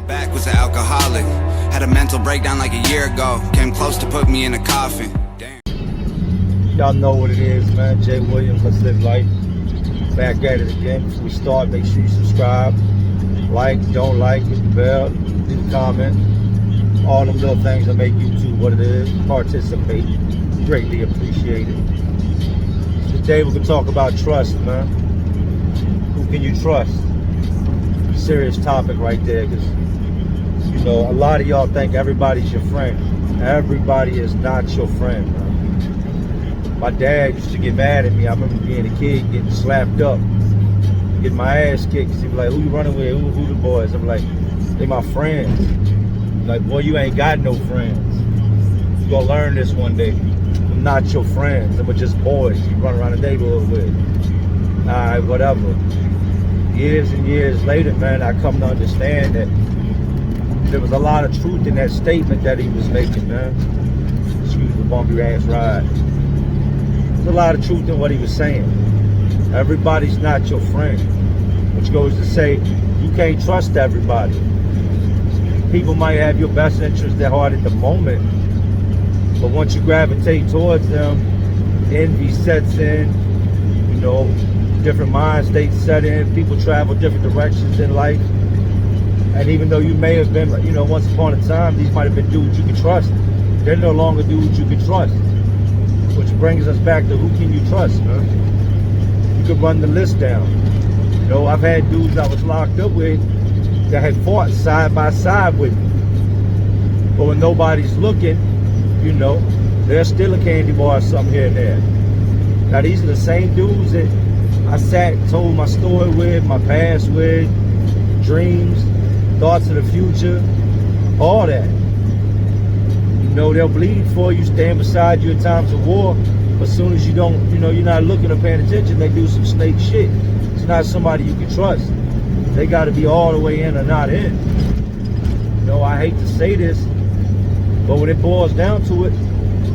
while back was an alcoholic. Had a mental breakdown like a year ago. Came close to put me in a coffin. Damn. Y'all know what it is, man. Jay Williams, Let's Live Life. Back at it again. Before we start, make sure you subscribe. Like, don't like, hit the bell, leave a comment. All them little things that make YouTube what it is. Participate. Greatly appreciated. Today we're going to talk about trust, man. Who can you trust? Serious topic right there, because you know a lot of y'all think everybody's your friend. Everybody is not your friend, man. My dad used to get mad at me. I remember being a kid getting slapped up, getting my ass kicked, because he was like, who you running with? Who the boys? I'm like, they my friends. I'm like, boy, you ain't got no friends. You're gonna learn this one day. I'm not your friends. I'm just boys you run around the neighborhood with. Alright, whatever. Years and years later, man, I come to understand that there was a lot of truth in that statement that he was making, man. Excuse the bumpy ass ride. There's a lot of truth in what he was saying. Everybody's not your friend, which goes to say you can't trust everybody. People might have your best interest at heart at the moment, but once you gravitate towards them, envy sets in, you know, different mind states set in, people travel different directions in life. And even though you may have been, you know, once upon a time, these might have been dudes you could trust, they're no longer dudes you can trust. Which brings us back to who can you trust, man? You could run the list down. You know, I've had dudes I was locked up with that had fought side by side with me. But when nobody's looking, you know, there's still a candy bar or something here and there. Now these are the same dudes that I sat and told my story with, my past with, dreams, thoughts of the future, all that. You know, they'll bleed for you, stand beside you in times of war, but as soon as you don't, you know, you're not looking or paying attention, they do some snake shit. It's not somebody you can trust. They got to be all the way in or not in. You know, I hate to say this, but when it boils down to it,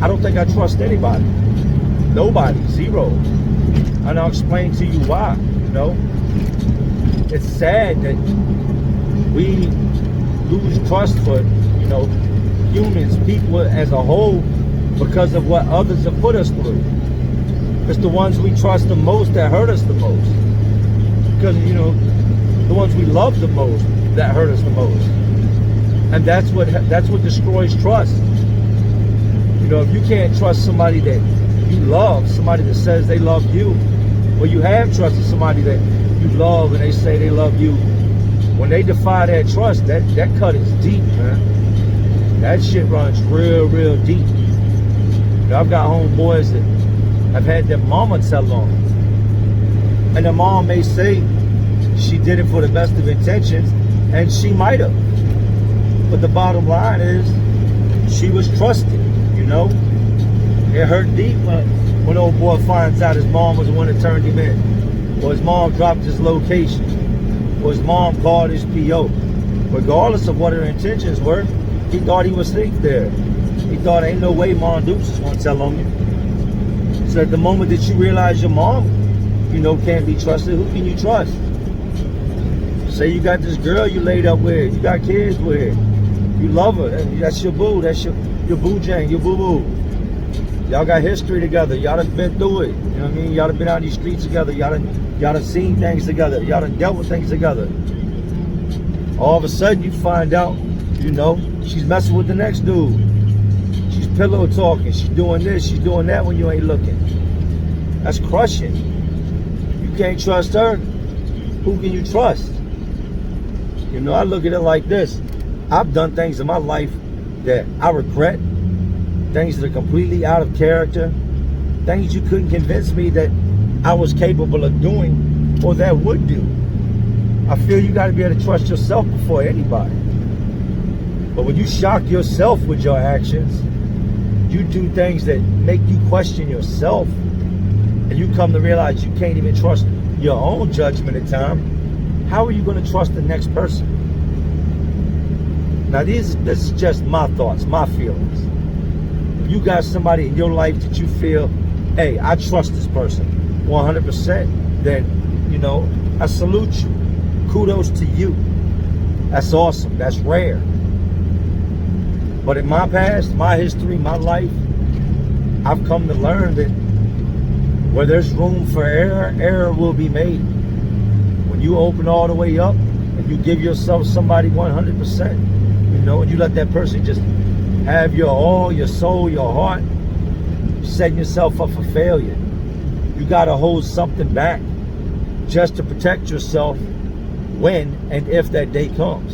I don't think I trust anybody. Nobody, zero. And I'll explain to you why, you know. It's sad that we lose trust for, you know, humans, people as a whole, because of what others have put us through. It's the ones we trust the most that hurt us the most. Because, you know, the ones we love the most that hurt us the most. And that's what destroys trust. You know, if you can't trust somebody that you love, somebody that says they love you, well, you have trusted somebody that you love and they say they love you. When they defy that trust, that cut is deep, man. That shit runs real, real deep. You know, I've got homeboys that have had their mama tell on them. And their mom may say she did it for the best of intentions, and she might have. But the bottom line is, she was trusted, you know? It hurt deep when old boy finds out his mom was the one that turned him in. Or his mom dropped his location. Or his mom called his P.O. Regardless of what her intentions were, he thought he was safe there. He thought, ain't no way Mom Dukes is going to tell on you. So at the moment that you realize your mom, you know, can't be trusted, who can you trust? Say you got this girl you laid up with, you got kids with, you love her, that's your boo, that's your boo jang, your boo boo. Y'all got history together, y'all done been through it, you know what I mean? Y'all done been out these streets together, y'all done seen things together, y'all done dealt with things together. All of a sudden you find out, you know, she's messing with the next dude. She's pillow talking, she's doing this, she's doing that when you ain't looking. That's crushing. You can't trust her, who can you trust? You know, I look at it like this. I've done things in my life that I regret, things that are completely out of character, things you couldn't convince me that I was capable of doing or that would do. I feel you got to be able to trust yourself before anybody. But when you shock yourself with your actions, you do things that make you question yourself, and you come to realize you can't even trust your own judgment at times, how are you going to trust the next person? Now this is just my thoughts, my feelings. If you got somebody in your life that you feel, hey, I trust this person 100%, then, you know, I salute you. Kudos to you. That's awesome. That's rare. But in my past, my history, my life, I've come to learn that where there's room for error, error will be made. When you open all the way up and you give yourself somebody 100%, and you let that person just have your all, your soul, your heart, you're setting yourself up for failure. You got to hold something back just to protect yourself when and if that day comes.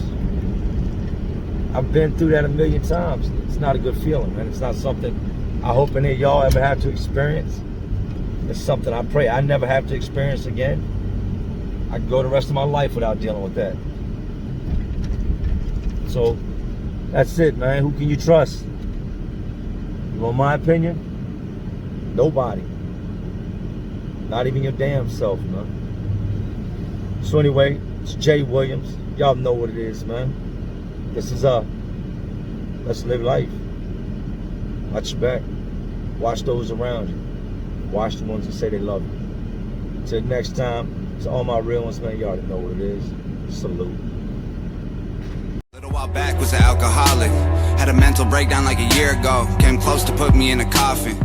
I've been through that a million times. It's not a good feeling, man. It's not something I hope any of y'all ever have to experience. It's something I pray I never have to experience again. I can go the rest of my life without dealing with that. So that's it, man. Who can you trust? You want my opinion? Nobody. Not even your damn self, man. So anyway, it's Jay Williams. Y'all know what it is, man. This is Let's Live Life. Watch your back. Watch those around you. Watch the ones that say they love you. Till next time, to all my real ones, man, you already know what it is. Salute. A little while back was an alcoholic. Had a mental breakdown like a year ago. Came close to put me in a coffin.